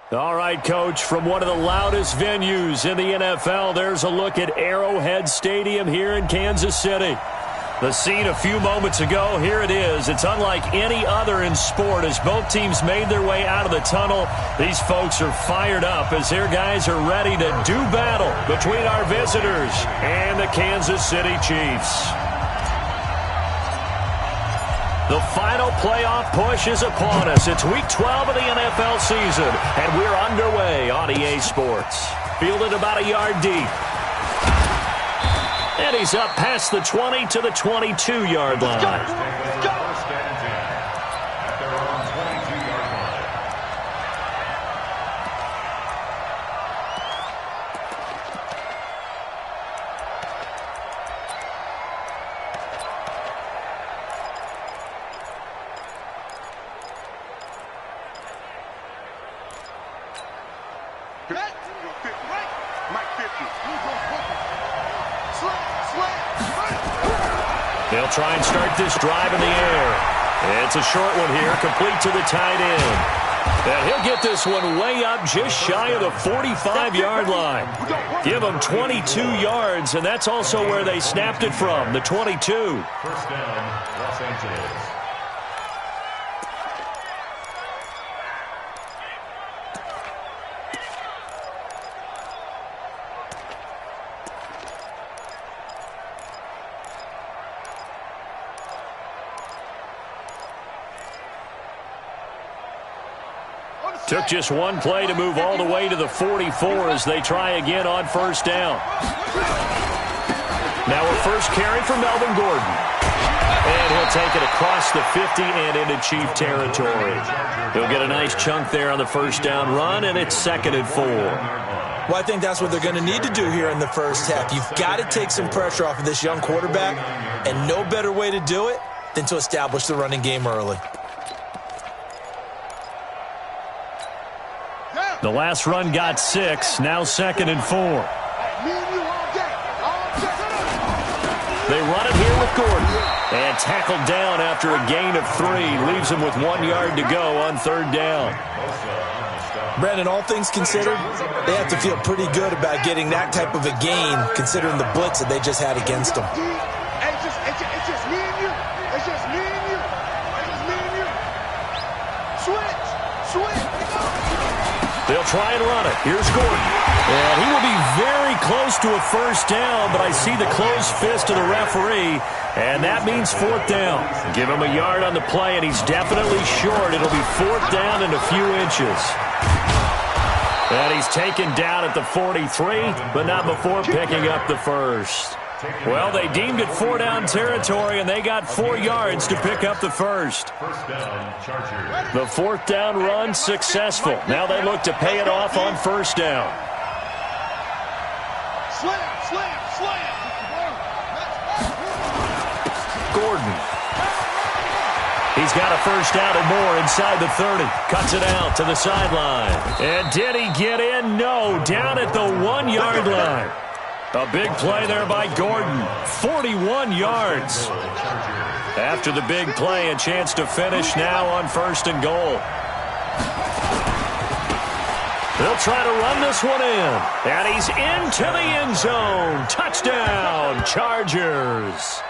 All right, Coach, from one of the loudest venues in the NFL, there's a look at Arrowhead Stadium here in Kansas City. The scene a few moments ago, here it is. It's unlike any other in sport as both teams made their way out of the tunnel. These folks are fired up as their guys are ready to do battle between our visitors and the Kansas City Chiefs. The final playoff push is upon us. It's Week 12 of the NFL season, and we're underway on EA Sports. Fielded about a yard deep. And he's up past the 20 to the 22-yard line. Let's go. They'll try and start this drive in the air. It's a short one here, complete to the tight end. And he'll get this one way up just shy of the 45-yard line. Give them 22 yards, and that's also where they snapped it from, the 22. First down, Los Angeles. Took just one play to move all the way to the 44 as they try again on first down. Now a first carry for Melvin Gordon. And he'll take it across the 50 and into Chief territory. He'll get a nice chunk there on the first down run, and it's 2nd and 4. Well, I think that's what they're going to need to do here in the first half. You've got to take some pressure off of this young quarterback, and no better way to do it than to establish the running game early. The last run got 6, now 2nd and 4. They run it here with Gordon. And tackled down after a gain of 3. Leaves him with 1 yard to go on 3rd down. Brandon, all things considered, they have to feel pretty good about getting that type of a gain considering the blitz that they just had against them. It's just me and you. It's just me and you. It's just me and you. Switch. They'll try and run it. Here's Gordon. And he will be very close to a first down, but I see the closed fist of the referee, and that means 4th down. Give him a yard on the play, and he's definitely short. It'll be 4th down and a few inches. And he's taken down at the 43, but not before picking up the first. Well, they deemed it 4-down territory, and they got 4 yards to pick up the first. First down, Chargers. The 4th down run successful. Now they look to pay it off on first down. Slam. Gordon. He's got a first down and more inside the 30. Cuts it out to the sideline. And did he get in? No, down at the 1-yard line. A big play there by Gordon. 41 yards. After the big play, a chance to finish now on 1st and goal. They'll try to run this one in. And he's into the end zone. Touchdown, Chargers.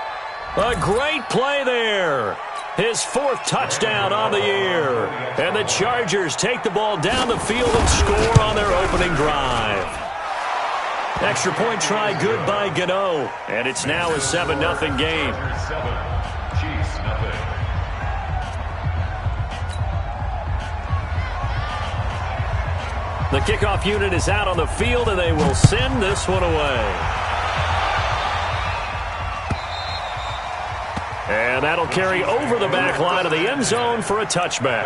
A great play there. His 4th touchdown on the year. And the Chargers take the ball down the field and score on their opening drive. Extra point try good by Gano. And it's now a 7-0 game. 7, Chiefs, nothing. The kickoff unit is out on the field, and they will send this one away. And that'll carry over the back line of the end zone for a touchback.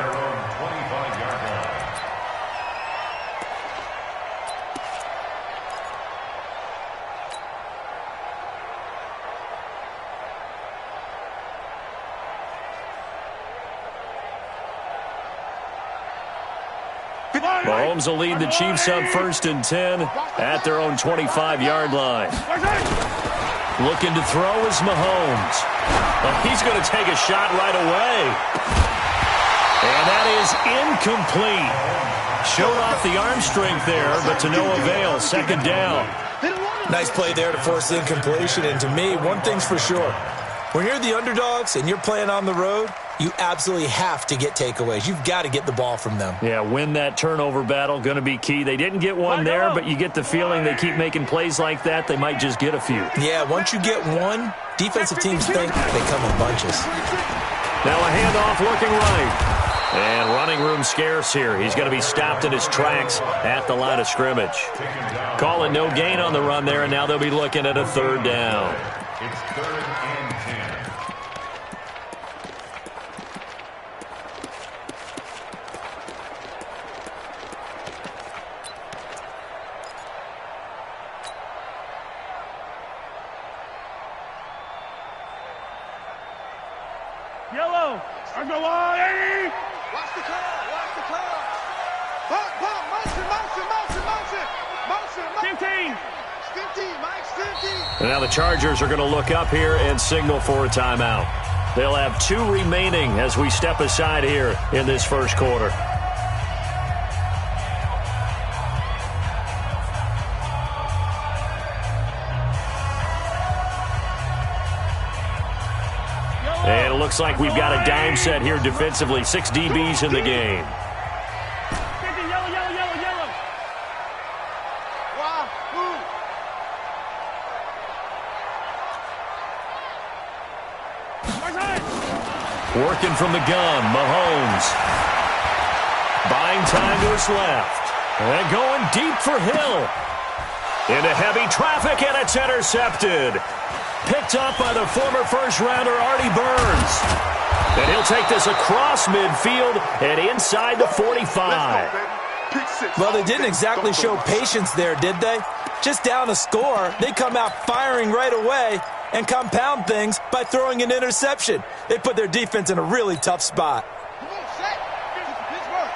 Mahomes will lead the Chiefs up 1st and 10 at their own 25-yard line. Looking to throw is Mahomes. Well, he's going to take a shot right away. And that is incomplete. Showed off the arm strength there, but to no avail. Second down. Nice play there to force the incompletion. And to me, one thing's for sure. When you're the underdogs and you're playing on the road, you absolutely have to get takeaways. You've got to get the ball from them. Yeah, win that turnover battle, going to be key. They didn't get one there, but you get the feeling they keep making plays like that, they might just get a few. Yeah, once you get one, defensive teams think they come in bunches. Now a handoff looking right. And running room scarce here. He's going to be stopped in his tracks at the line of scrimmage. Call it no gain on the run there, and now they'll be looking at a third down. It's 3rd and 10. Yellow. I go on, Eddie. Watch the car. Watch the car. Pump. Motion. 15. 15. Mike's 15. And now the Chargers are going to look up here and signal for a timeout. They'll have 2 remaining as we step aside here in this first quarter. And it looks like we've got a dime set here defensively. 6 DBs in the game. Yellow. Wow. Move. Working from the gun, Mahomes. Buying time to his left. And going deep for Hill. Into heavy traffic, and it's intercepted. Picked up by the former first-rounder Artie Burns. And he'll take this across midfield and inside the 45. Well, they didn't exactly show patience there, did they? Just down a score, they come out firing right away and compound things by throwing an interception. They put their defense in a really tough spot. Come on, set. Pittsburgh.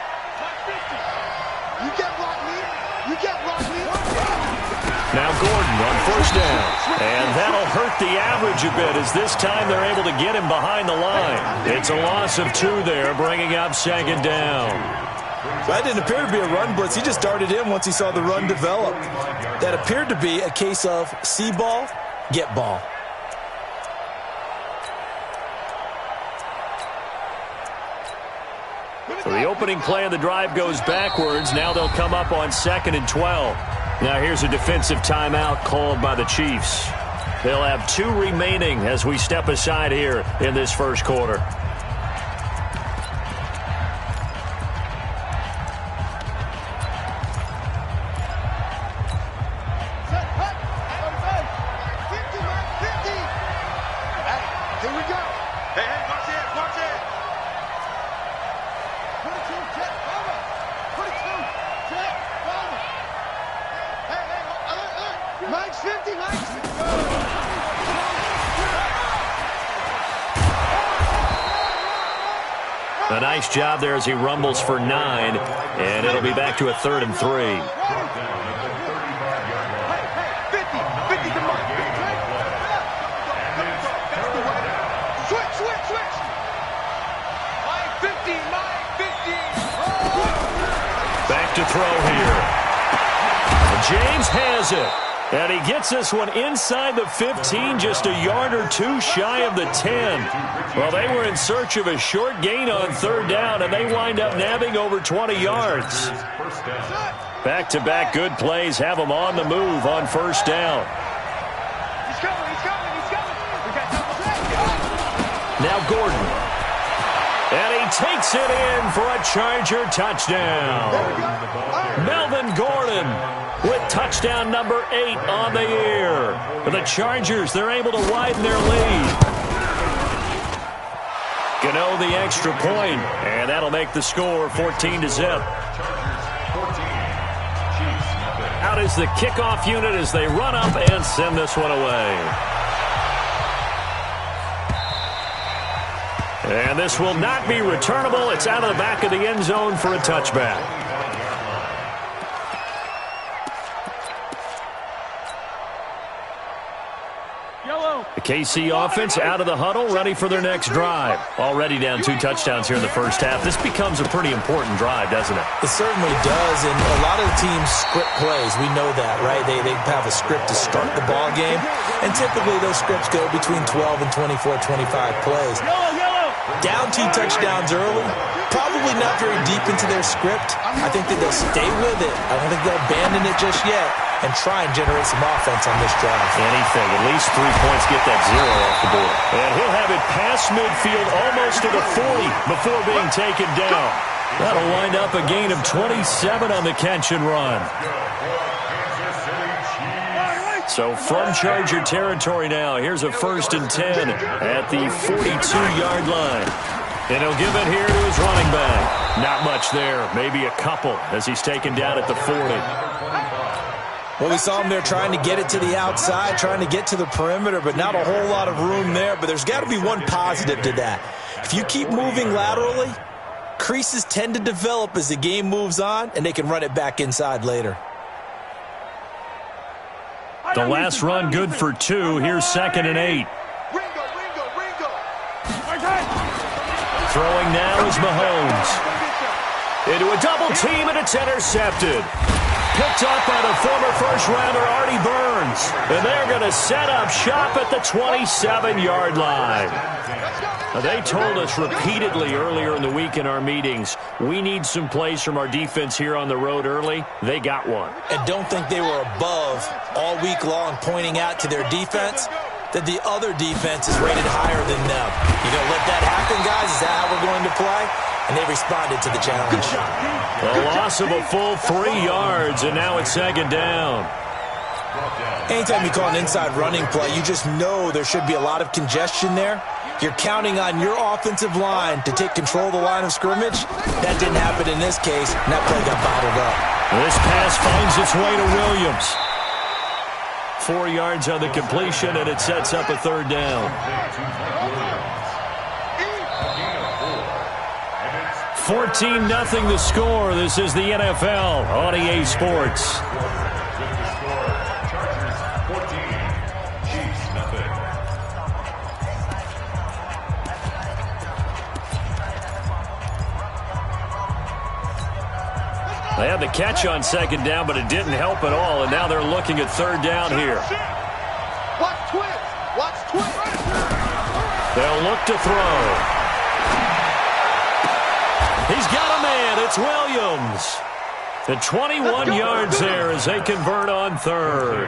You can't block me. Now Gordon on first down. And that'll hurt the average a bit as this time they're able to get him behind the line. It's a loss of 2 there, bringing up second down. That didn't appear to be a run blitz. He just darted in once he saw the run develop. That appeared to be a case of see ball, get ball. So the opening play of the drive goes backwards. Now they'll come up on 2nd and 12. Now here's a defensive timeout called by the Chiefs. They'll have 2 remaining as we step aside here in this first quarter. A nice job there as he rumbles for 9, and it'll be back to a 3rd and 3. Back to throw here. James has it. And he gets this one inside the 15, just a yard or 2 shy of the 10. Well, they were in search of a short gain on 3rd down, and they wind up nabbing over 20 yards. Back-to-back good plays have them on the move on 1st down. Now Gordon. And he takes it in for a Charger touchdown. Melvin Gordon with touchdown number 8 on the year. For the Chargers, they're able to widen their lead. Gano the extra point, and that'll make the score 14-0. Out is the kickoff unit as they run up and send this one away. And this will not be returnable. It's out of the back of the end zone for a touchback. The KC offense out of the huddle, ready for their next drive. Already down 2 touchdowns here in the first half. This becomes a pretty important drive, doesn't it? It certainly does, and a lot of the teams script plays. We know that, right? They have a script to start the ball game, and typically those scripts go between 12 and 24, 25 plays. Down 2 touchdowns early, probably not very deep into their script. I think that they'll stay with it. I don't think they'll abandon it just yet and try and generate some offense on this drive. Anything. At least 3 points, get that 0 off the board. And he'll have it past midfield almost to the 40 before being taken down. That'll wind up a gain of 27 on the catch and run. So from Charger territory now, here's a 1st and 10 at the 42-yard line. And he'll give it here to his running back. Not much there, maybe a couple as he's taken down at the 40. Well, we saw him there trying to get it to the outside, trying to get to the perimeter, but not a whole lot of room there. But there's got to be one positive to that. If you keep moving laterally, creases tend to develop as the game moves on, and they can run it back inside later. The last run good for 2. Here's 2nd and 8. Throwing now is Mahomes. Into a double team, and it's intercepted. Picked up by the former first-rounder Artie Burns. And they're going to set up shop at the 27-yard line. Now, they told us repeatedly earlier in the week in our meetings, we need some plays from our defense here on the road early. They got one. And don't think they were above all week long pointing out to their defense that the other defense is rated higher than them. You going to let that happen, guys? Is that how we're going to play? And they responded to the challenge. A loss of a full 3 yards, and now it's 2nd down. Anytime you call an inside running play, you just know there should be a lot of congestion there. You're counting on your offensive line to take control of the line of scrimmage. That didn't happen in this case, and that play got bottled up. This pass finds its way to Williams. 4 yards on the completion, and it sets up a 3rd down. 14-0 the score. This is the NFL on EA Sports. They had the catch on 2nd down, but it didn't help at all, and now they're looking at 3rd down here. Watch twist. Watch twist. They'll look to throw. He's got a man. It's Williams. The 21 yards there as they convert on 3rd.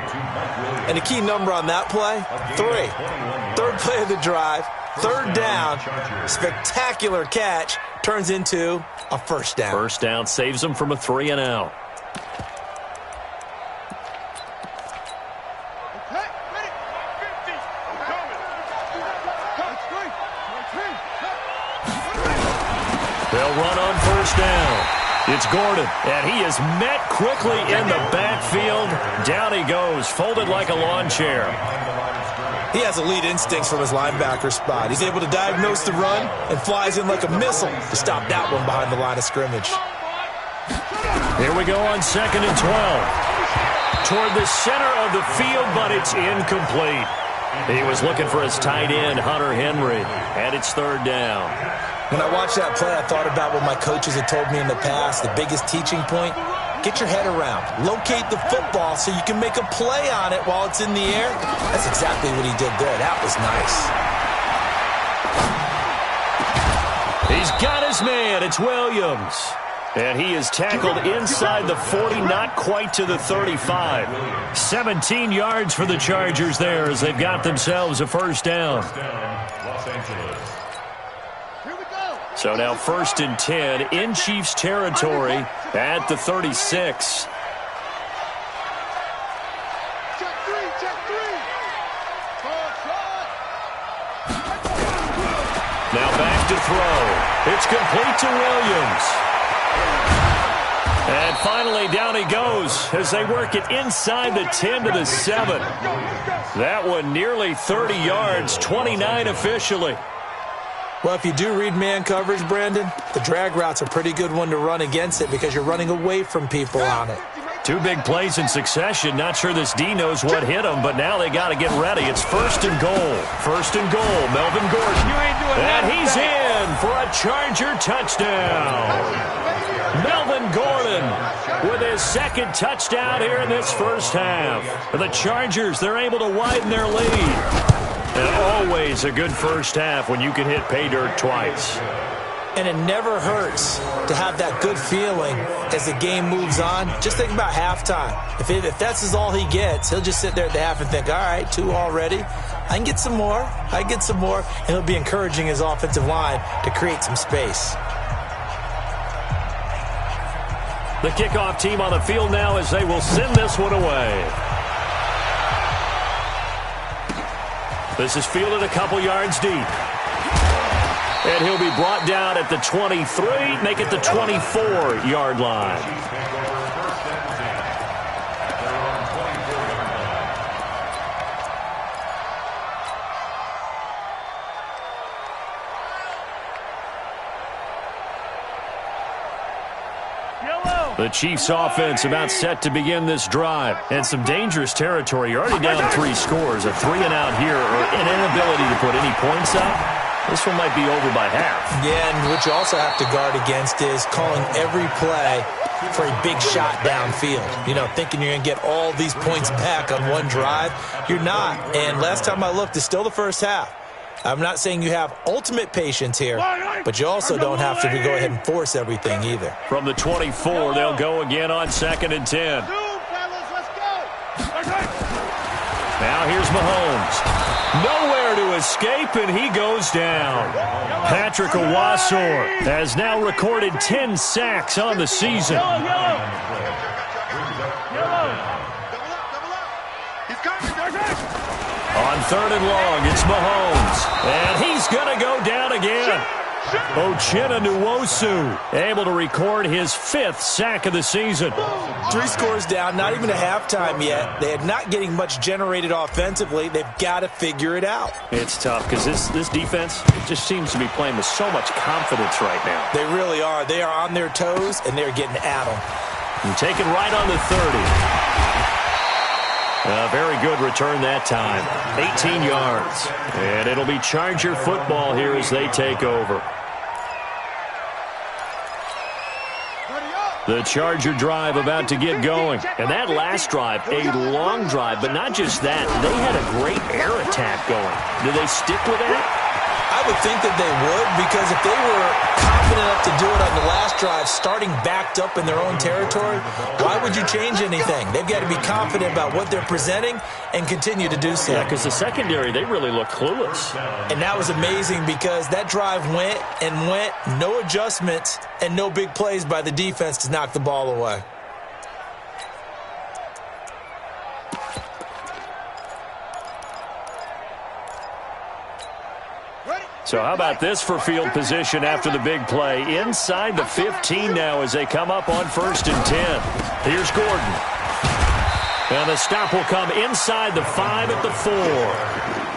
And a key number on that play, 3. 3rd play of the drive, 3rd down, spectacular catch, turns into a 1st down. 1st down saves them from a 3 and out. They'll run on 1st down. It's Gordon, and he is met quickly in the backfield. Down he goes, folded like a lawn chair. He has elite instincts from his linebacker spot. He's able to diagnose the run and flies in like a missile to stop that one behind the line of scrimmage. Here we go on 2nd and 12. Toward the center of the field, but it's incomplete. He was looking for his tight end, Hunter Henry, and it's 3rd down. When I watched that play, I thought about what my coaches had told me in the past. The biggest teaching point, get your head around. Locate the football so you can make a play on it while it's in the air. That's exactly what he did there. That was nice. He's got his man. It's Williams. And he is tackled inside the 40, not quite to the 35. 17 yards for the Chargers there as they've got themselves a 1st down. So now 1st and 10 in Chiefs territory at the 36. Now back to throw. It's complete to Williams. And finally down he goes as they work it inside the 10 to the 7. That one nearly 30 yards, 29 officially. Well, if you do read man coverage, Brandon, the drag route's a pretty good one to run against it because you're running away from people on it. Two big plays in succession. Not sure this D knows what hit him, but now they got to get ready. It's first and goal. First and goal, Melvin Gordon. And he's in for a Charger touchdown. Melvin Gordon with his second touchdown here in this first half. The Chargers, they're able to widen their lead. And always a good first half when you can hit pay dirt twice. And it never hurts to have that good feeling as the game moves on. Just think about halftime. If that's all he gets, he'll just sit there at the half and think, all right, 2 already. I can get some more. I can get some more. And he'll be encouraging his offensive line to create some space. The kickoff team on the field now as they will send this one away. This is fielded a couple yards deep. And he'll be brought down at the 23, make it the 24-yard line. The Chiefs offense about set to begin this drive. And some dangerous territory. You're already down 3 scores. A 3-and-out here or an inability to put any points up. This one might be over by half. Yeah, and what you also have to guard against is calling every play for a big shot downfield. You know, thinking you're going to get all these points back on one drive. You're not. And last time I looked, it's still the first half. I'm not saying you have ultimate patience here, but you also don't have to go ahead and force everything either. From the 24, they'll go again on 2nd and 10. Now here's Mahomes. Nowhere to escape, and he goes down. Patrick Owasor has now recorded 10 sacks on the season. On 3rd and long, it's Mahomes. And he's going to go down again. Uchenna Nwosu able to record his 5th sack of the season. 3 scores down, not even a halftime yet. They are not getting much generated offensively. They've got to figure it out. It's tough because this defense, it just seems to be playing with so much confidence right now. They really are. They are on their toes, and they're getting at them. And taken right on the 30. A very good return that time. 18 yards. And it'll be Charger football here as they take over. The Charger drive about to get going. And that last drive, a long drive, but not just that. They had a great air attack going. Do they stick with that? I would think that they would, because if they were confident enough to do it on the last drive, starting backed up in their own territory, why would you change anything? They've got to be confident about what they're presenting and continue to do so. Yeah, because the secondary, they really look clueless. And that was amazing because that drive went and went, no adjustments and no big plays by the defense to knock the ball away. So how about this for field position after the big play? Inside the 15 now as they come up on 1st and 10. Here's Gordon. And the stop will come inside the 5 at the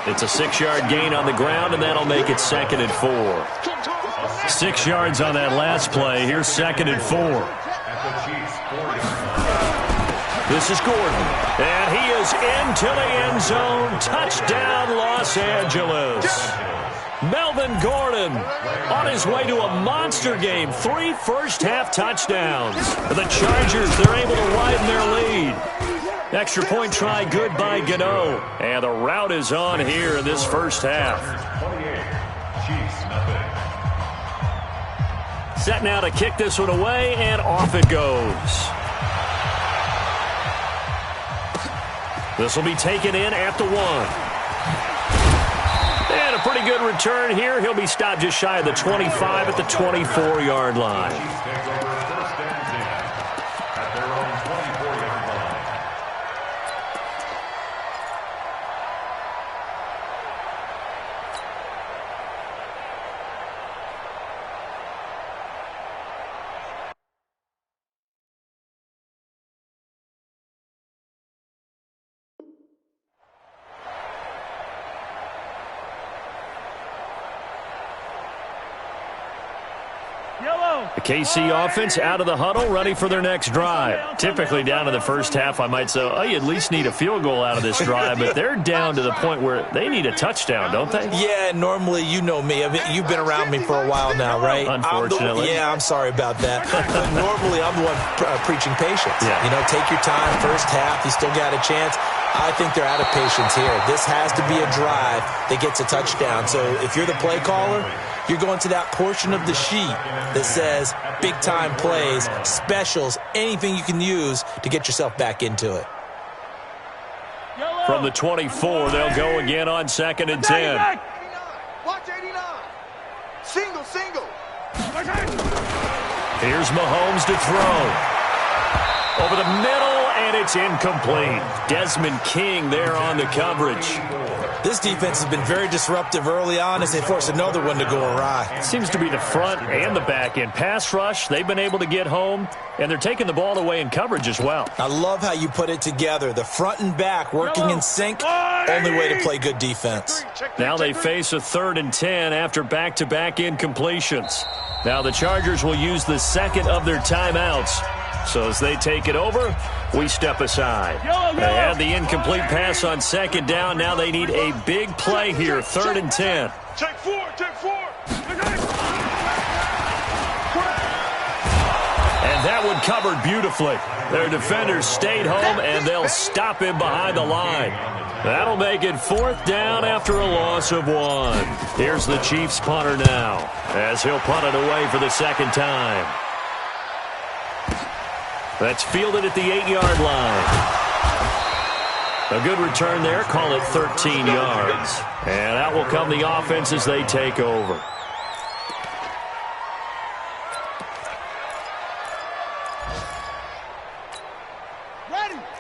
4. It's a 6-yard gain on the ground, and that'll make it 2nd and 4. 6 yards on that last play. Here's 2nd and 4. This is Gordon. And he is into the end zone. Touchdown, Los Angeles. Melvin Gordon on his way to a monster game. 3 first-half touchdowns. The Chargers, they're able to widen their lead. Extra point try good by Gano. And the route is on here in this first half. Set now to kick this one away, and off it goes. This will be taken in at the 1. And a pretty good return here. He'll be stopped just shy of the 25 at the 24-yard line. Yellow. The KC offense out of the huddle, ready for their next drive. Typically down in the first half, I might say, oh, you at least need a field goal out of this drive, but they're down to the point where they need a touchdown, don't they? Yeah, normally, you know me. I mean, you've been around me for a while now, right? Unfortunately. I'm sorry about that. But normally, I'm the one preaching patience. Yeah. You know, take your time, first half, you still got a chance. I think they're out of patience here. This has to be a drive that gets a touchdown. So if you're the play caller, you're going to that portion of the sheet that says big-time plays, specials, anything you can use to get yourself back into it. From the 24, they'll go again on 2nd and 10. Watch 89. Single. Here's Mahomes to throw. Over the middle, and it's incomplete. Desmond King there on the coverage. This defense has been very disruptive early on as they force another one to go awry. It seems to be the front and the back end. Pass rush, they've been able to get home, and they're taking the ball away in coverage as well. I love how you put it together. The front and back working in sync, only way to play good defense. Now they face a 3rd and 10 after back-to-back incompletions. Now the Chargers will use the second of their timeouts. So as they take it over, we step aside. They had the incomplete pass on 2nd down. Now they need a big play here, 3rd and 10. Take four. And that one covered beautifully. Their defenders stayed home, and they'll stop him behind the line. That'll make it 4th down after a loss of 1. Here's the Chiefs punter now, as he'll punt it away for the 2nd time. That's fielded at the 8-yard line. A good return there. Call it 13 yards. And out will come the offense as they take over.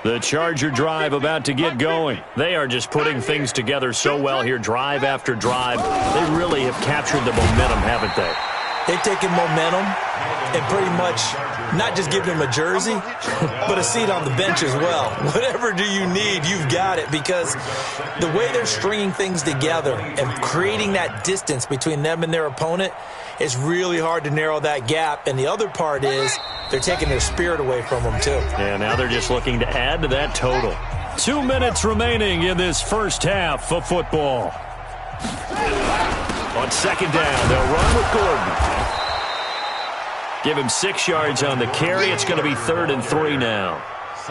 The Charger drive about to get going. They are just putting things together so well here, drive after drive. They really have captured the momentum, haven't they? They've taken momentum and pretty much not just given him a jersey, but a seat on the bench as well. Whatever do you need, you've got it, because the way they're stringing things together and creating that distance between them and their opponent is really hard to narrow that gap. And the other part is they're taking their spirit away from them, too. Yeah, now they're just looking to add to that total. 2 minutes remaining in this first half of football. On 2nd down, they'll run with Gordon. Give him 6 yards on the carry. It's going to be 3rd and 3 now.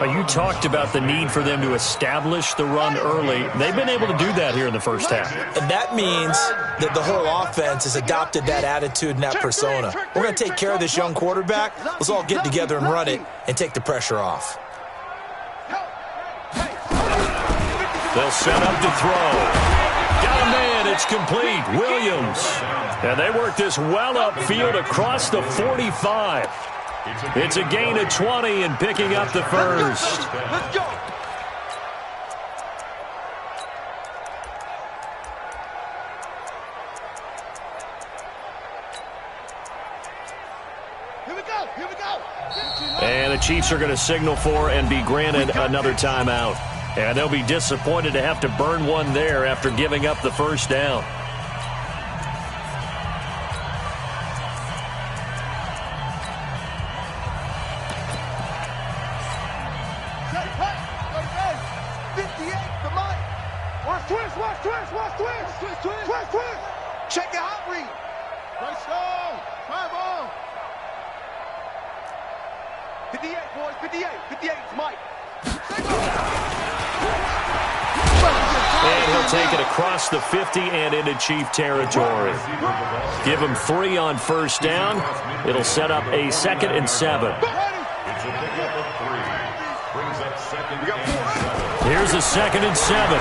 You talked about the need for them to establish the run early. They've been able to do that here in the first half. And that means that the whole offense has adopted that attitude and that persona. We're going to take care of this young quarterback. Let's all get together and run it and take the pressure off. They'll set up to throw. Got a man. It's complete. Williams. And they work this well upfield across the 45. It's a gain of 20 and picking up the first. Let's go. Here we go. And the Chiefs are going to signal for and be granted another timeout. And they'll be disappointed to have to burn one there after giving up the first down. Twist. Check your hot read. First down. 58, boys. 58. It's Mike. And he'll take it across the 50 and into Chief territory. Give him 3 on first down. It'll set up a 2nd and 7. Here's a 2nd and 7.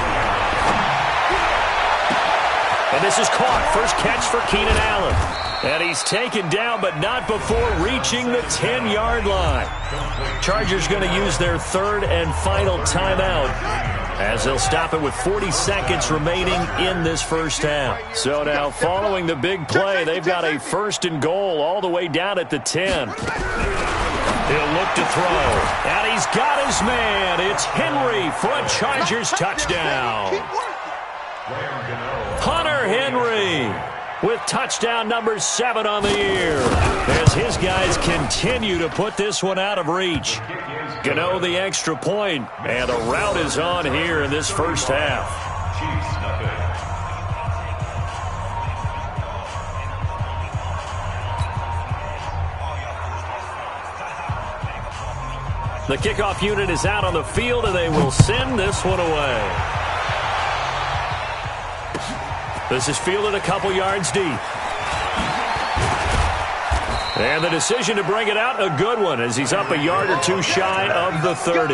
And this is caught. First catch for Keenan Allen. And he's taken down, but not before reaching the 10-yard line. Chargers going to use their 3rd and final timeout, as they'll stop it with 40 seconds remaining in this first half. So now, following the big play, they've got a 1st and goal all the way down at the 10. He'll look to throw. And he's got his man. It's Henry for a Chargers touchdown. Hunter Henry. with touchdown number 7 on the year, as his guys continue to put this one out of reach. Gano the extra point, and the rout is on here in this first half. The kickoff unit is out on the field, and they will send this one away. This is fielded a couple yards deep. And the decision to bring it out, a good one, as he's up a yard or two shy of the 30.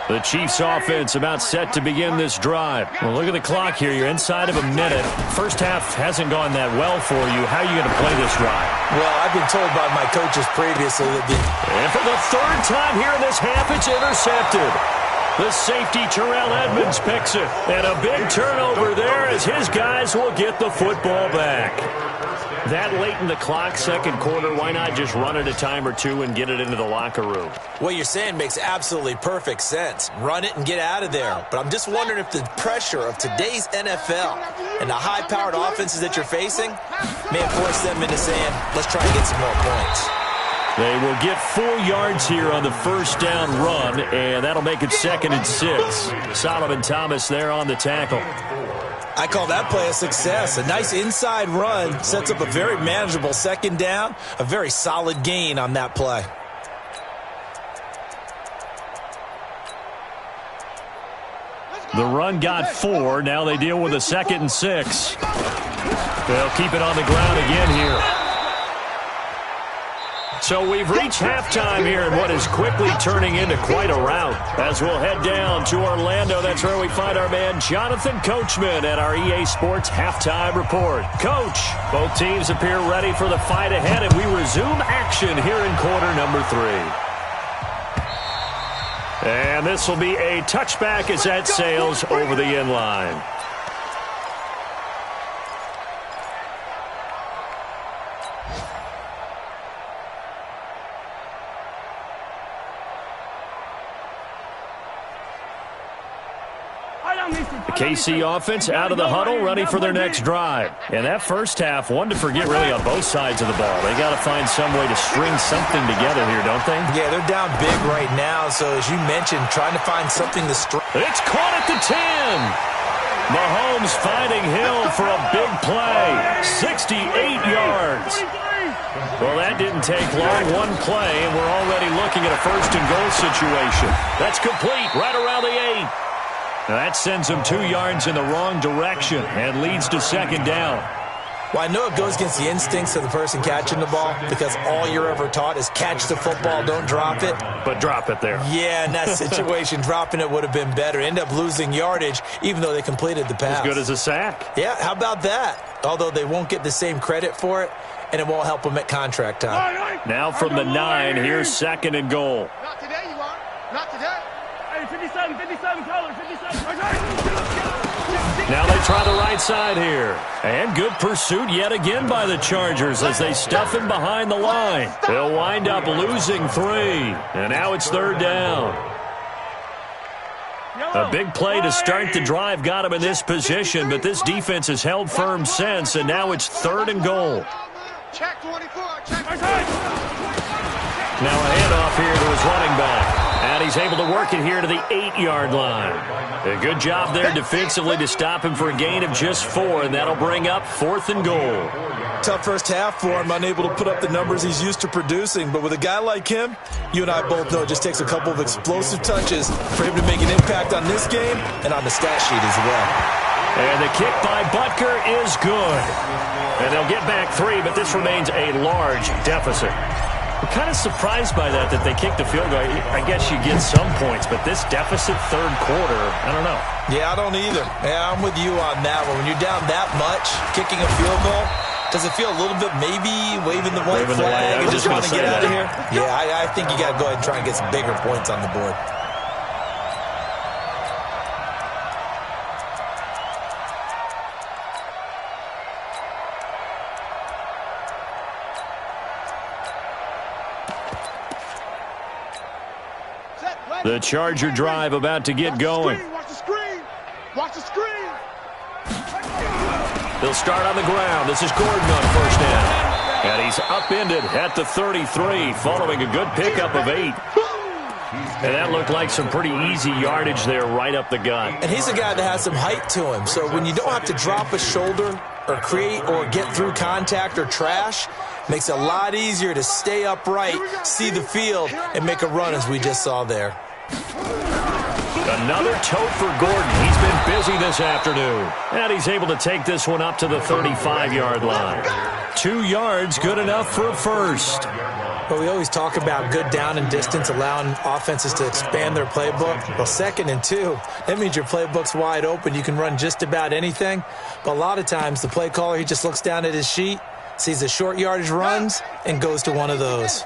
The Chiefs offense about set to begin this drive. Well, look at the clock here. You're inside of a minute. First half hasn't gone that well for you. How are you going to play this drive? Well, I've been told by my coaches previously that And for the third time here in this half, it's intercepted. The safety, Terrell Edmonds, picks it. And a big turnover there as his guys will get the football back. That late in the clock, second quarter, why not just run it a time or two and get it into the locker room? what you're saying makes absolutely perfect sense. Run it and get out of there. But I'm just wondering if the pressure of today's NFL and the high-powered offenses that you're facing may force them into saying, let's try to get some more points. They will get 4 yards here on the first down run, and that'll make it 2nd and 6. Solomon Thomas there on the tackle. I call that play a success. A nice inside run sets up a very manageable second down, a very solid gain on that play. The run got 4. Now they deal with a 2nd and 6. They'll keep it on the ground again here. So we've reached halftime here in what is quickly turning into quite a rout. As we'll head down to Orlando, that's where we find our man Jonathan Coachman at our EA Sports Halftime Report. Coach, both teams appear ready for the fight ahead, and we resume action here in quarter number 3. And this will be a touchback as that sails over the end line. The KC offense out of the huddle, ready for their next drive. And that first half, one to forget really on both sides of the ball. They got to find some way to string something together here, don't they? Yeah, they're down big right now, so as you mentioned, trying to find something to string. It's caught at the 10. Mahomes finding Hill for a big play. 68 yards. Well, that didn't take long. One play, and we're already looking at a 1st and goal situation. That's complete right around the 8. That sends them 2 yards in the wrong direction and leads to 2nd down. Well, I know it goes against the instincts of the person catching the ball because all you're ever taught is catch the football, don't drop it. But drop it there. Yeah, in that situation, dropping it would have been better. End up losing yardage even though they completed the pass. As good as a sack. Yeah, how about that? Although they won't get the same credit for it, and it won't help them at contract time. Now from the 9, here's 2nd and goal. Not today, you are. Not today. Hey, 57, color, 57. Now they try the right side here. And good pursuit yet again by the Chargers as they stuff him behind the line. They'll wind up losing 3. And now it's 3rd down. A big play to start the drive got him in this position, but this defense has held firm since, and now it's 3rd and goal. Check 24. Check. Now a handoff here to his running back. And he's able to work it here to the 8-yard line. A good job there defensively to stop him for a gain of just 4, and that'll bring up 4th and goal. Tough first half for him, unable to put up the numbers he's used to producing. But with a guy like him, you and I both know it just takes a couple of explosive touches for him to make an impact on this game and on the stat sheet as well. And the kick by Butker is good. And they'll get back 3, but this remains a large deficit. I'm kind of surprised by that they kicked the field goal. I guess you get some points, but this deficit 3rd quarter, I don't know. Yeah, I don't either. Yeah, I'm with you on that one. When you're down that much, kicking a field goal, does it feel a little bit maybe waving the white flag and just want to get out of here? Yeah, I think you got to go ahead and try and get some bigger points on the board. The Charger drive about to get going. Watch the screen. They'll start on the ground. This is Gordon on first down. And he's upended at the 33 following a good pickup of 8. And that looked like some pretty easy yardage there right up the gut. And he's a guy that has some height to him. So when you don't have to drop a shoulder or create or get through contact or trash, makes it a lot easier to stay upright, see the field, and make a run as we just saw there. Another tote for Gordon. He's been busy this afternoon. And he's able to take this one up to the 35-yard line. 2 yards, good enough for a first. But we always talk about good down and distance, allowing offenses to expand their playbook. Well, 2nd and 2, that means your playbook's wide open. You can run just about anything. But a lot of times, the play caller, he just looks down at his sheet, sees the short yardage runs, and goes to one of those.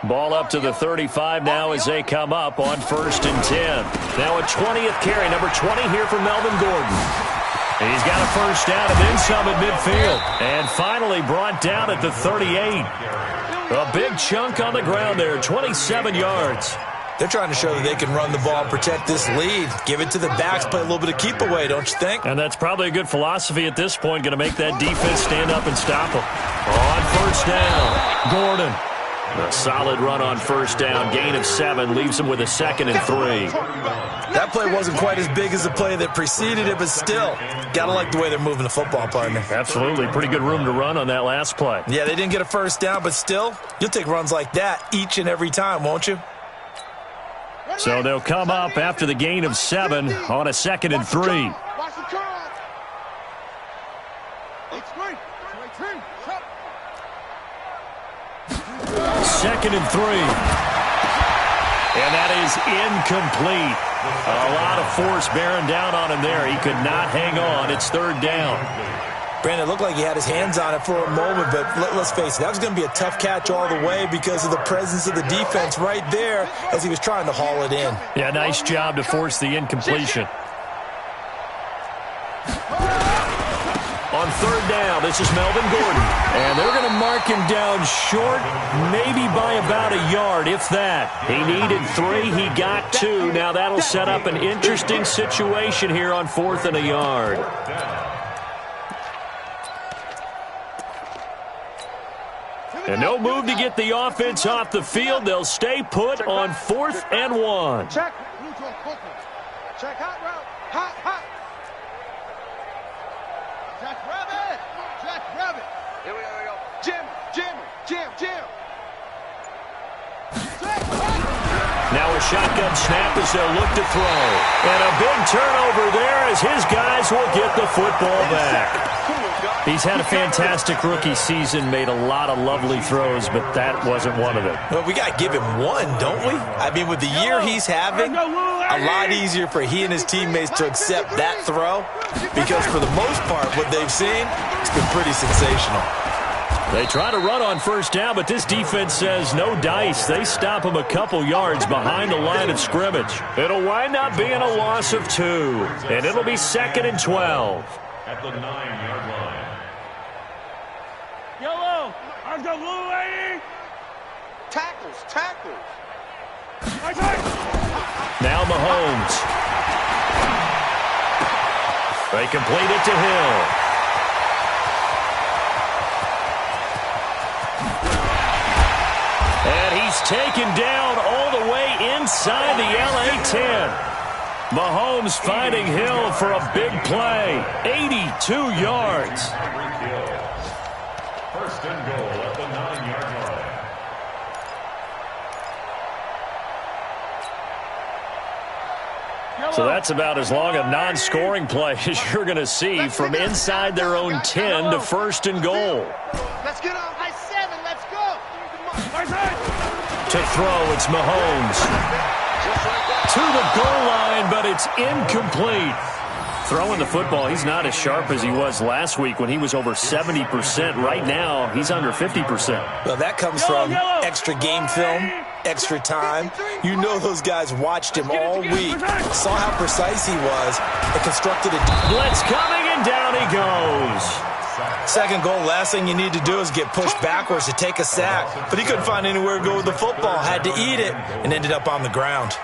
Ball up to the 35 now as they come up on 1st and 10. Now a 20th carry, number 20 here for Melvin Gordon. And he's got a first down and then some at midfield. And finally brought down at the 38. A big chunk on the ground there, 27 yards. They're trying to show that they can run the ball and protect this lead. Give it to the backs, play a little bit of keep away, don't you think? And that's probably a good philosophy at this point, going to make that defense stand up and stop them. On first down, Gordon. A solid run on first down, gain of 7, leaves him with a 2nd and 3. That play wasn't quite as big as the play that preceded it, but still, gotta like the way they're moving the football, partner. Absolutely, pretty good room to run on that last play. Yeah, they didn't get a first down, but still, you'll take runs like that each and every time, won't you? So they'll come up after the gain of 7 on a 2nd and 3. 2nd and 3. And that is incomplete. A lot of force bearing down on him there. He could not hang on. It's 3rd down. Brandon, it looked like he had his hands on it for a moment, but let's face it, that was going to be a tough catch all the way because of the presence of the defense right there as he was trying to haul it in. Yeah, nice job to force the incompletion. On 3rd down, this is Melvin Gordon. And they're going to mark him down short, maybe by about a yard, if that. He needed 3, he got 2. Now that'll set up an interesting situation here on 4th and a yard. And no move to get the offense off the field. They'll stay put on 4th and 1. Check. Check hot route. Hot. Jack Rabbit. Here we go. Jim. Now a shotgun snap as they'll look to throw. And a big turnover there as his guys will get the football back. He's had a fantastic rookie season, made a lot of lovely throws, but that wasn't one of them. Well, we got to give him one, don't we? I mean, with the year he's having, a lot easier for he and his teammates to accept that throw because for the most part, what they've seen, it's been pretty sensational. They try to run on first down, but this defense says no dice. They stop him a couple yards behind the line of scrimmage. It'll wind up being a loss of 2, and it'll be 2nd and 12. At the 9-yard line. Yellow. I'll go blue, lady. Tackles. Now Mahomes. They complete it to Hill. And he's taken down all the way inside the LA 10. Mahomes finding Hill for a big play. 82 yards. 1st and goal at the 9-yard line. So that's about as long a non-scoring play as you're going to see from inside their own 10 to 1st and goal. Let's get on. I-7. Let's go. To throw, it's Mahomes. To the goal line, but it's incomplete. Throwing the football, he's not as sharp as he was last week when he was over 70%. Right now, he's under 50%. Well, that comes from extra game film, extra time. You know those guys watched him all week, saw how precise he was, and constructed a blitz coming, and down he goes. 2nd goal, last thing you need to do is get pushed backwards to take a sack. But he couldn't find anywhere to go with the football, had to eat it, and ended up on the ground.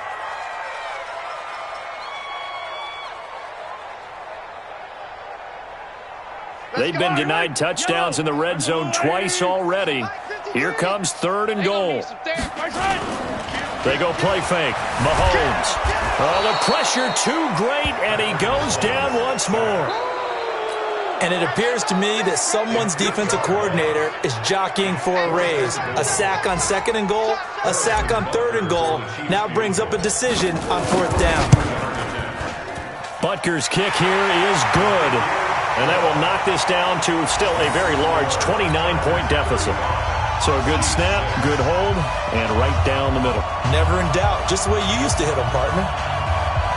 They've been denied touchdowns in the red zone twice already. Here comes 3rd and goal. They go play fake. Mahomes. Oh, the pressure too great, and he goes down once more. And it appears to me that someone's defensive coordinator is jockeying for a raise. A sack on 2nd and goal, a sack on 3rd and goal, now brings up a decision on 4th down. Butker's kick here is good, and that will knock this down to still a very large 29-point deficit. So a good snap, good hold, and right down the middle. Never in doubt, just the way you used to hit them, partner.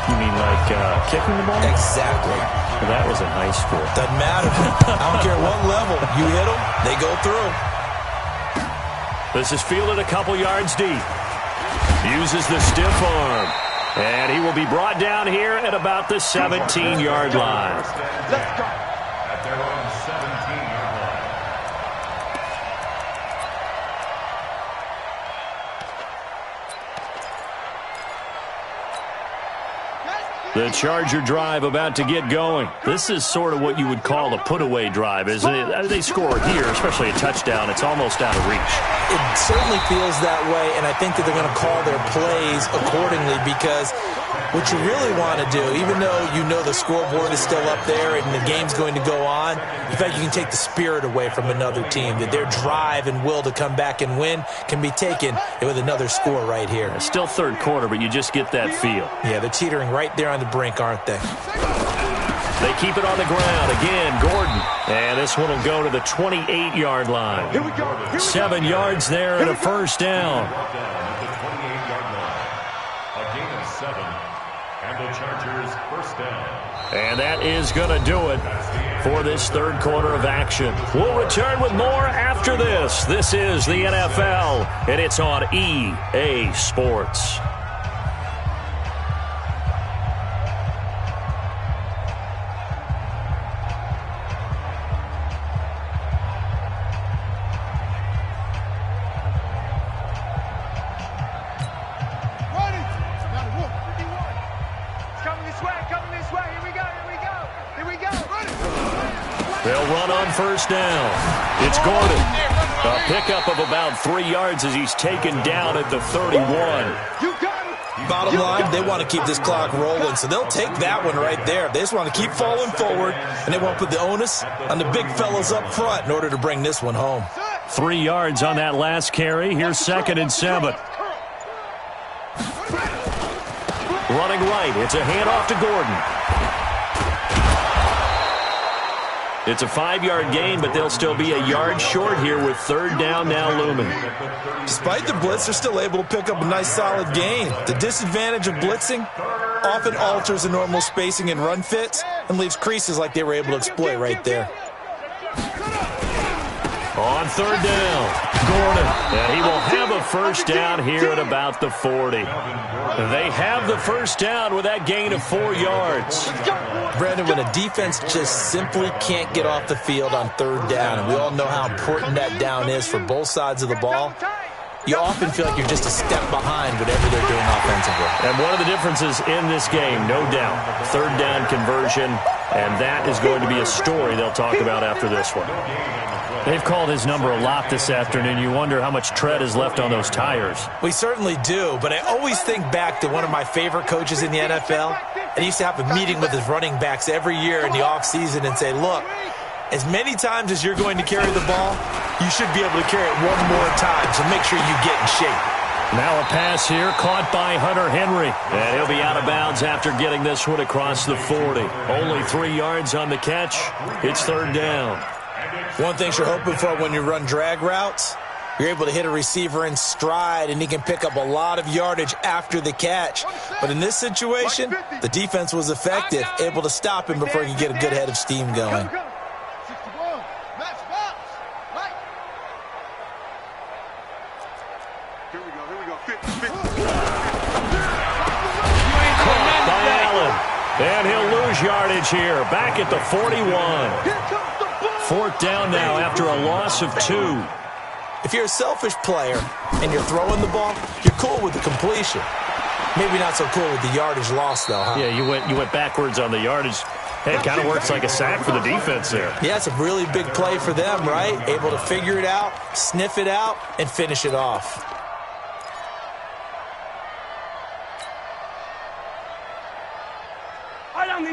You mean like kicking the ball? Exactly. Well, that was in high school. Doesn't matter. I don't care what level. You hit them, they go through. This is fielded a couple yards deep. Uses the stiff arm. And he will be brought down here at about the 17-yard line. Let's go. At their own 17-yard line. The Charger drive about to get going. This is sort of what you would call a put-away drive, isn't it? They score here, especially a touchdown. It's almost out of reach. It certainly feels that way, and I think that they're going to call their plays accordingly because what you really want to do, even though you know the scoreboard is still up there and the game's going to go on, in fact, you can take the spirit away from another team, that their drive and will to come back and win can be taken with another score right here. It's still 3rd quarter, but you just get that feel. Yeah, they're teetering right there on the brink, aren't they? They keep it on the ground. Again, Gordon. And this one will go to the 28-yard line. 7 yards there and a 1st down. And that is going to do it for this 3rd quarter of action. We'll return with more after this. This is the NFL, and it's on EA Sports. They'll run on 1st down. It's Gordon. A pickup of about 3 yards as he's taken down at the 31. Bottom line, they want to keep this clock rolling, so they'll take that one right there. They just want to keep falling forward, and they want to put the onus on the big fellas up front in order to bring this one home. 3 yards on that last carry. Here's 2nd and 7. Running right. It's a handoff to Gordon. It's a 5-yard gain, but they'll still be a yard short here with 3rd down now looming. Despite the blitz, they're still able to pick up a nice solid gain. The disadvantage of blitzing often alters the normal spacing and run fits and leaves creases like they were able to exploit right there. On 3rd down, Gordon. And he will have a 1st down here at about the 40. They have the 1st down with that gain of 4 yards. Brandon, when a defense just simply can't get off the field on 3rd down, and we all know how important that down is for both sides of the ball, you often feel like you're just a step behind whatever they're doing offensively. And one of the differences in this game, no doubt, 3rd down conversion, and that is going to be a story they'll talk about after this one. They've called his number a lot this afternoon. You wonder how much tread is left on those tires. We certainly do, but I always think back to one of my favorite coaches in the NFL, and he used to have a meeting with his running backs every year in the offseason and say, look, as many times as you're going to carry the ball, you should be able to carry it one more time, so make sure you get in shape. Now a pass here caught by Hunter Henry. And he'll be out of bounds after getting this one across the 40. Only 3 yards on the catch. It's 3rd down. One thing you're hoping for when you run drag routes, you're able to hit a receiver in stride, and he can pick up a lot of yardage after the catch. But in this situation, the defense was effective, able to stop him before he could get a good head of steam going. Caught by Allen. And he'll lose yardage here, back at the 41. 4th down now after a loss of 2. If you're a selfish player and you're throwing the ball, you're cool with the completion. Maybe not so cool with the yardage loss, though, huh? Yeah, you went backwards on the yardage. It kind of works like a sack for the defense there. Yeah, it's a really big play for them, right? Able to figure it out, sniff it out, and finish it off.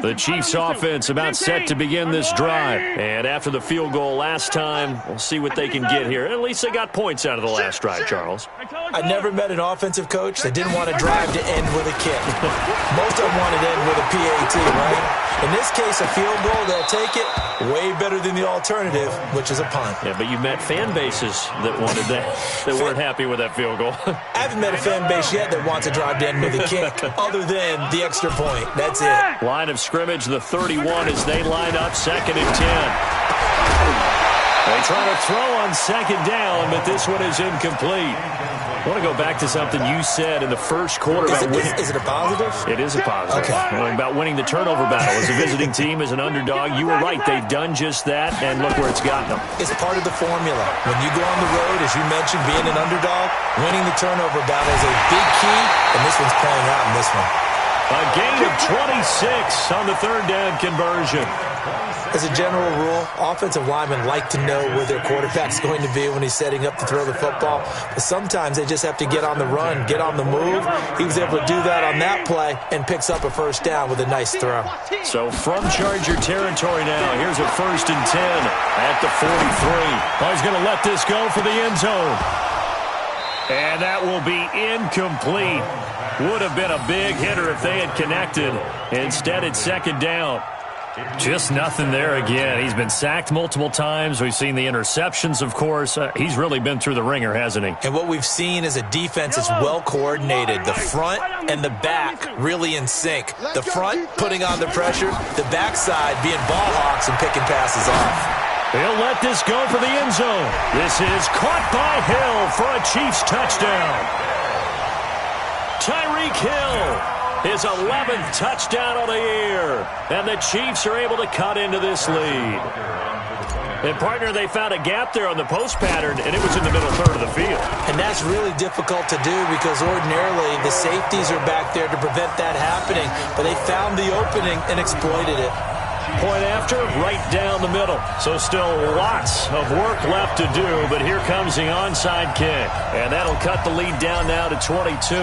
The Chiefs offense about set to begin this drive. And after the field goal last time, we'll see what they can get here. At least they got points out of the last drive, Charles. I never met an offensive coach that didn't want to drive to end with a kick. Most of them wanted to end with a PAT, right? In this case, a field goal, they'll take it way better than the alternative, which is a punt. Yeah, but you met fan bases that wanted that, that weren't happy with that field goal. I haven't met a fan base yet that wants to drive to end with a kick, other than the extra point. That's it. Line of scrimmage, the 31 as they line up, 2nd and 10. They try to throw on 2nd down, but this one is incomplete. I want to go back to something you said in the first quarter. Is it a positive? It is a positive. Okay. About winning the turnover battle. As a visiting team, as an underdog, you were right. They've done just that, and look where it's gotten them. It's part of the formula. When you go on the road, as you mentioned, being an underdog, winning the turnover battle is a big key, and this one's playing out in this one. A gain of 26 on the 3rd down conversion. As a general rule, offensive linemen like to know where their quarterback's going to be when he's setting up to throw the football. But sometimes they just have to get on the run, get on the move. He was able to do that on that play and picks up a 1st down with a nice throw. So from Charger territory now, here's a 1st and 10 at the 43. Oh, he's going to let this go for the end zone. And that will be incomplete. Would have been a big hitter if they had connected. Instead, it's 2nd down. Just nothing there again. He's been sacked multiple times. We've seen the interceptions, of course. He's really been through the ringer, hasn't he? And what we've seen is a defense that's well coordinated. The front and the back really in sync. The front putting on the pressure, the backside being ball hawks and picking passes off. He'll let this go for the end zone. This is caught by Hill for a Chiefs touchdown. Tyreek Hill. His 11th touchdown of the year. And the Chiefs are able to cut into this lead. And, partner, they found a gap there on the post pattern, and it was in the middle third of the field. And that's really difficult to do because ordinarily the safeties are back there to prevent that happening. But they found the opening and exploited it. Point after, right down the middle. So still lots of work left to do, but here comes the onside kick. And that'll cut the lead down now to 22.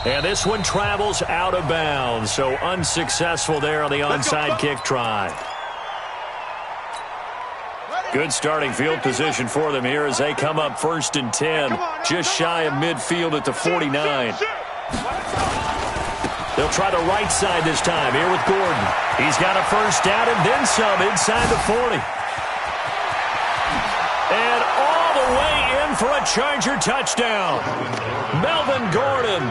And this one travels out of bounds, so unsuccessful there on the onside kick try. Good starting field position for them here as they come up 1st and 10, just shy of midfield at the 49. They'll try the right side this time here with Gordon. He's got a 1st down and then some inside the 40. And all the way in for a Charger touchdown. Melvin Gordon,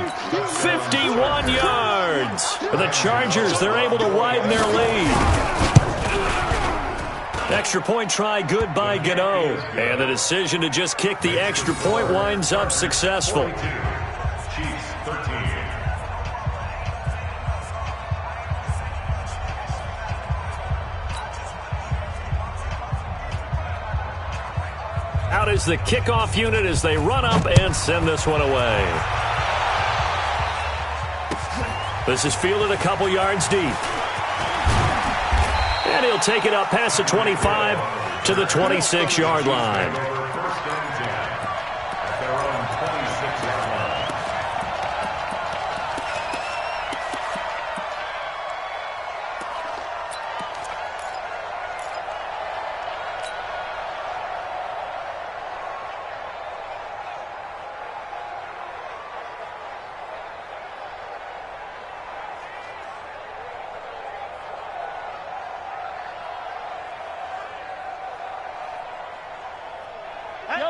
51 yards. The Chargers, they're able to widen their lead. Extra point try good by Gano. And the decision to just kick the extra point winds up successful. Out is the kickoff unit as they run up and send this one away. This is fielded a couple yards deep. And he'll take it up past the 25 to the 26-yard line.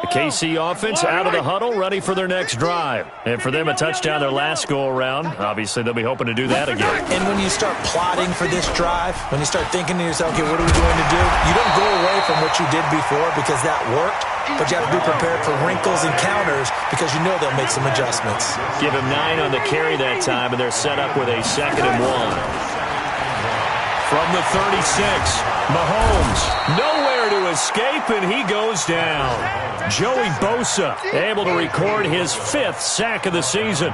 KC offense out of the huddle, ready for their next drive. And for them, a touchdown their last go-around. Obviously, they'll be hoping to do that again. And when you start plotting for this drive, when you start thinking to yourself, okay, what are we going to do? You don't go away from what you did before because that worked, but you have to be prepared for wrinkles and counters because you know they'll make some adjustments. Give him 9 on the carry that time, and they're set up with a 2nd and 1. From the 36, Mahomes nowhere to escape, and he goes down. Joey Bosa able to record his 5th sack of the season.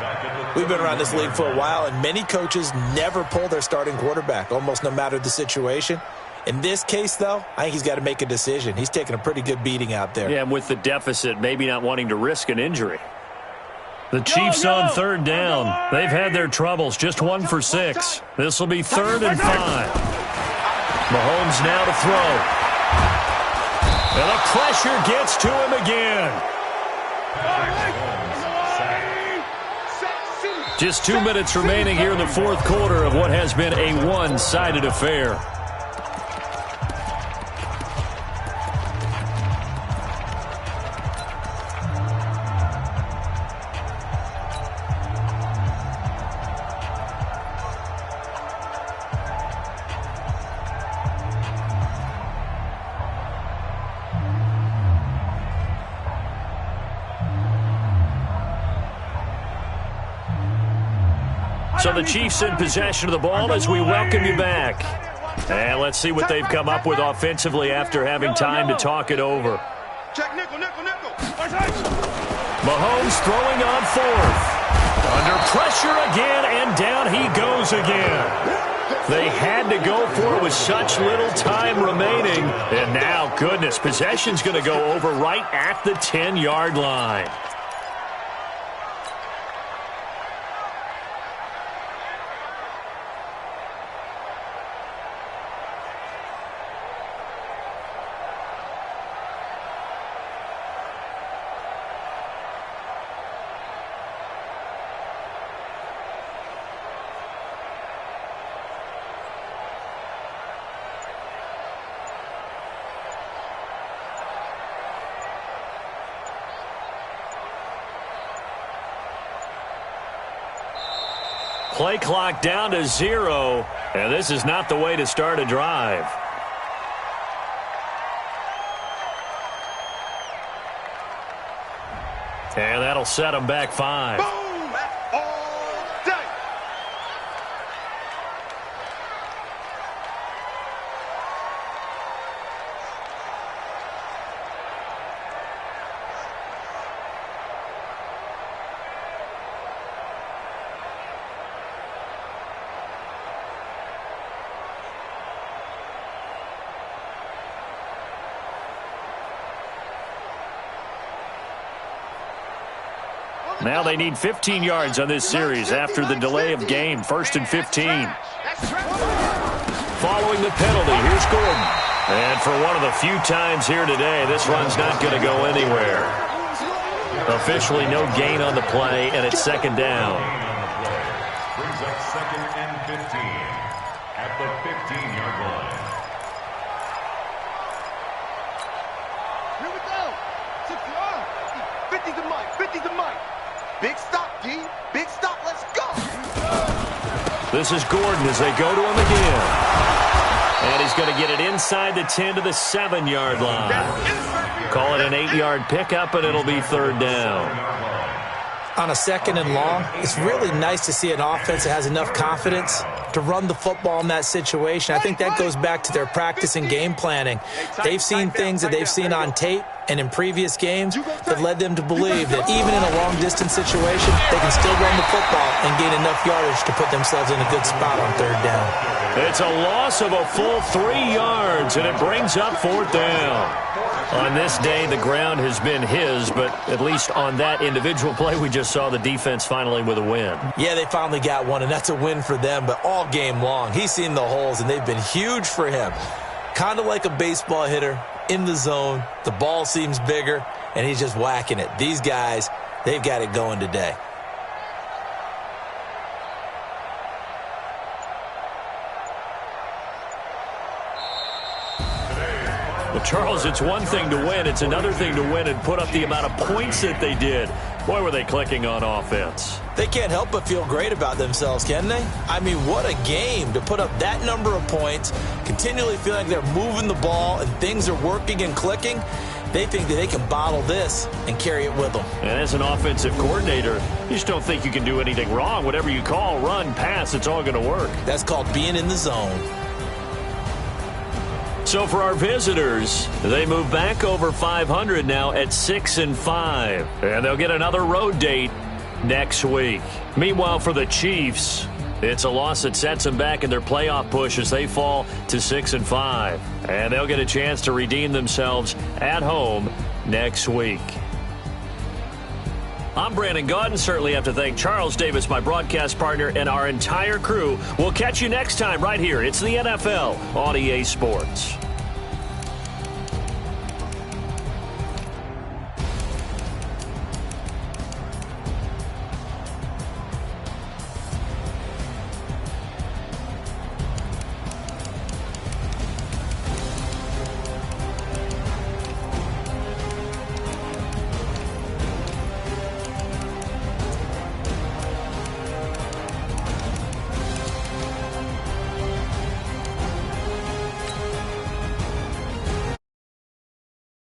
We've been around this league for a while, and many coaches never pull their starting quarterback, almost no matter the situation. In this case, though, I think he's got to make a decision. He's taking a pretty good beating out there. Yeah, and with the deficit, maybe not wanting to risk an injury. The Chiefs on 3rd down. They've had their troubles, just 1 for 6. This will be 3rd and 5. Mahomes now to throw. And the pressure gets to him again. Just 2 minutes remaining here in the 4th quarter of what has been a one-sided affair. So the Chiefs in possession of the ball as we welcome you back. And let's see what they've come up with offensively after having time to talk it over. Mahomes throwing on 4th. Under pressure again, and down he goes again. They had to go for it with such little time remaining. And now, goodness, possession's going to go over right at the 10-yard line. Play clock down to 0, and this is not the way to start a drive. And that'll set them back 5. Boom! All day. Now they need 15 yards on this series after the delay of game. 1st and 15. Following the penalty, here's Gordon. And for one of the few times here today, this run's not going to go anywhere. Officially no gain on the play, and it's 2nd down. Brings up 2nd and 15 at the 15-yard line. Here we go. 50 to Mike. 50 to Mike. Big stop, D. Big stop. Let's go. This is Gordon as they go to him again. And he's going to get it inside the 10 to the 7-yard line. Call it an 8-yard pickup, and it'll be 3rd down. On a 2nd and long, it's really nice to see an offense that has enough confidence to run the football in that situation. I think that goes back to their practice and game planning. They've seen things that they've seen on tape and in previous games that led them to believe that even in a long-distance situation, they can still run the football and gain enough yardage to put themselves in a good spot on 3rd down. It's a loss of a full 3 yards, and it brings up 4th down. On this day, the ground has been his, but at least on that individual play, we just saw the defense finally with a win. Yeah, they finally got one, and that's a win for them, but all game long, he's seen the holes, and they've been huge for him. Kind of like a baseball hitter in the zone. The ball seems bigger, and he's just whacking it. These guys, they've got it going today. Well, Charles, it's one thing to win. It's another thing to win and put up the amount of points that they did. Boy, were they clicking on offense. They can't help but feel great about themselves, can they? I mean, what a game to put up that number of points, continually feeling like they're moving the ball and things are working and clicking. They think that they can bottle this and carry it with them. And as an offensive coordinator, you just don't think you can do anything wrong. Whatever you call, run, pass, it's all going to work. That's called being in the zone. So for our visitors, they move back over 500 now at 6-5. And they'll get another road date next week. Meanwhile, for the Chiefs, it's a loss that sets them back in their playoff push as they fall to 6-5. And they'll get a chance to redeem themselves at home next week. I'm Brandon Gaudin. Certainly have to thank Charles Davis, my broadcast partner, and our entire crew. We'll catch you next time right here. It's the NFL on EA Sports.